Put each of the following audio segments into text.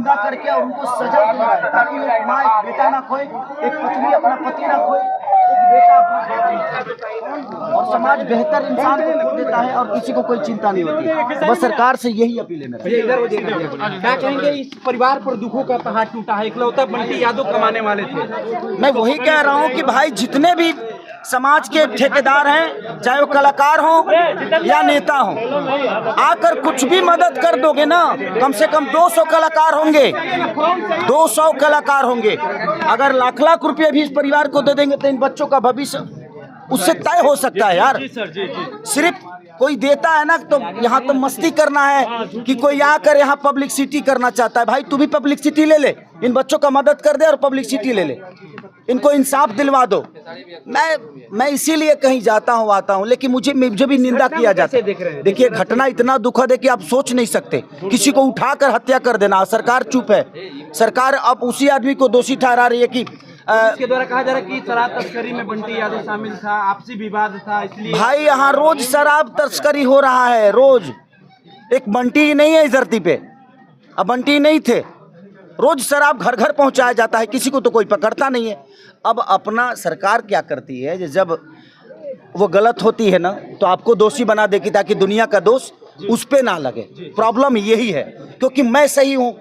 करके और उनको सजा दिलवाए ताकि एक माँ एक बेटा ना खोए, एक पत्नी अपना पति ना खोए, एक बेटा अपना, और समाज बेहतर इंसान को खो देता है और किसी को कोई चिंता नहीं होती। बस सरकार से यही अपील है मेरा। क्या कहेंगे, इस परिवार पर दुखों का पहाड़ टूटा है, इकलौता बंटी यादव कमाने वाले थे। मैं वही कह रहा हूँ कि भाई जितने भी समाज के ठेकेदार हैं, चाहे वो कलाकार हों या नेता हों, आकर कुछ भी मदद कर दोगे ना, कम से कम 200 कलाकार होंगे, 200 कलाकार होंगे। अगर लाख लाख रुपए भी इस परिवार को दे देंगे तो इन बच्चों का भविष्य उससे तय हो सकता है यार। सिर्फ कोई देता है ना तो यहाँ तो मस्ती करना है कि कोई आकर यहाँ पब्लिसिटी करना चाहता है। भाई तू भी पब्लिसिटी ले ले, इन बच्चों का मदद कर दे और पब्लिसिटी ले ले, इनको इंसाफ दिलवा दो। मैं इसीलिए कहीं जाता हूँ आता हूँ, लेकिन मुझे भी निंदा किया जाता है। देखिए घटना इतना दुखद है कि आप सोच नहीं सकते, किसी को उठाकर हत्या कर देना। सरकार चुप है, सरकार अब उसी आदमी को दोषी ठहरा रही है कि इसके द्वारा कहा जा रहा है कि शराब तस्करी में बंटी यादव शामिल था, आपसी विवाद था, इसलिए। भाई यहाँ रोज शराब तस्करी हो रहा है, रोज। एक बंटी ही नहीं है इस धरती पे, अब बंटी नहीं थे, रोज शराब घर घर पहुंचाया जाता है, किसी को तो कोई पकड़ता नहीं है। अब अपना सरकार क्या करती है, जब वो गलत होती है ना तो आपको दोषी बना देगी ताकि दुनिया का दोष उस पे ना लगे। प्रॉब्लम यही है, क्योंकि मैं सही हूँ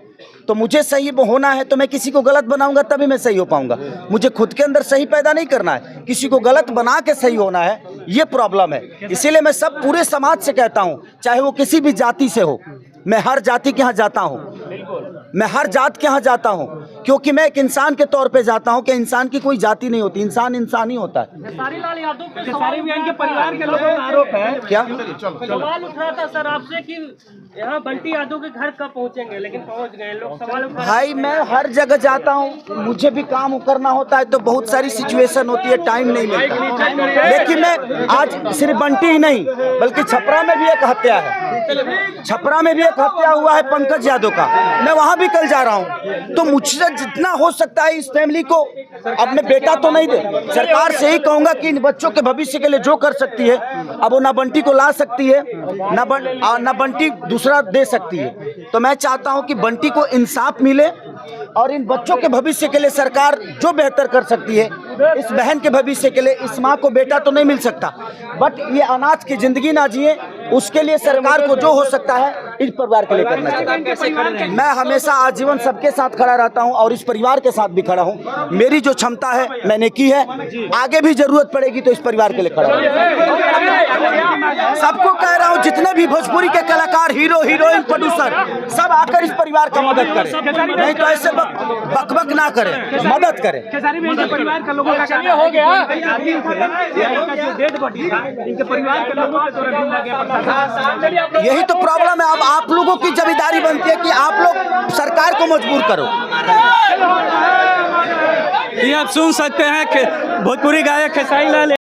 तो मुझे सही होना है, तो मैं किसी को गलत बनाऊंगा तभी मैं सही हो पाऊंगा। मुझे खुद के अंदर सही पैदा नहीं करना है, किसी को गलत बना के सही होना है, ये प्रॉब्लम है। इसीलिए मैं सब पूरे समाज से कहता हूँ, चाहे वो किसी भी जाति से हो, मैं हर जाति के यहाँ जाता हूँ, मैं हर जात के यहाँ जाता हूँ, क्योंकि मैं एक इंसान के तौर पे जाता हूँ कि इंसान की कोई जाति नहीं होती, इंसान इंसान ही होता है। खेसारी लाल यादव पे के परिवार के लोगों का आरोप है, क्या सवाल उठ रहा था सर आपसे कि यहाँ बंटी यादव के घर कब पहुँचेंगे, लेकिन पहुँच गए लोग। सवाल उठ रहा भाई मैं हर जगह जाता हूँ, मुझे भी काम करना होता है तो बहुत सारी सिचुएशन होती है, टाइम नहीं मिलता। लेकिन मैं आज सिर्फ बंटी ही नहीं बल्कि छपरा में भी एक हत्या है, छपरा में भी एक हत्या हुआ है पंकज यादव का, मैं वहाँ भी कल जा रहा हूँ। तो मुझसे जितना हो सकता है इस फैमिली को, अपने बेटा तो नहीं दे, सरकार से ही कहूँगा कि इन बच्चों के भविष्य के लिए जो कर सकती है, अब वो ना बंटी को ला सकती है ना बंटी दूसरा दे सकती है। तो मैं चाहता हूँ कि बंटी को इंसाफ मिले और इन बच्चों के भविष्य के लिए सरकार जो बेहतर कर सकती है, इस बहन के भविष्य के लिए, इस माँ को बेटा तो नहीं मिल सकता बट ये अनाथ की जिंदगी ना जिए, उसके लिए सरकार को जो हो सकता है इस परिवार के लिए करना चाहिए। मैं हमेशा आजीवन सबके साथ खड़ा रहता हूं और इस परिवार के साथ भी खड़ा हूं। मेरी जो क्षमता है मैंने की है, आगे भी जरूरत पड़ेगी तो इस परिवार के लिए खड़ा हूं। सबको कह रहा हूं, जितने भी भोजपुरी के कलाकार, हीरो हीरोइन, प्रोड्यूसर, सब आकर इस परिवार का मदद करें, नहीं तो ऐसे बकबक ना करें, मदद करें। परिवार का लोगों का हो गया, इनके परिवार के लोगों का यही तो प्रॉब्लम है। अब आप लोगों की जिम्मेदारी बनती है कि आप लोग सरकार को मजबूर करो। ये आप सुन सकते हैं कि भोजपुरी गायक खेसारी लाल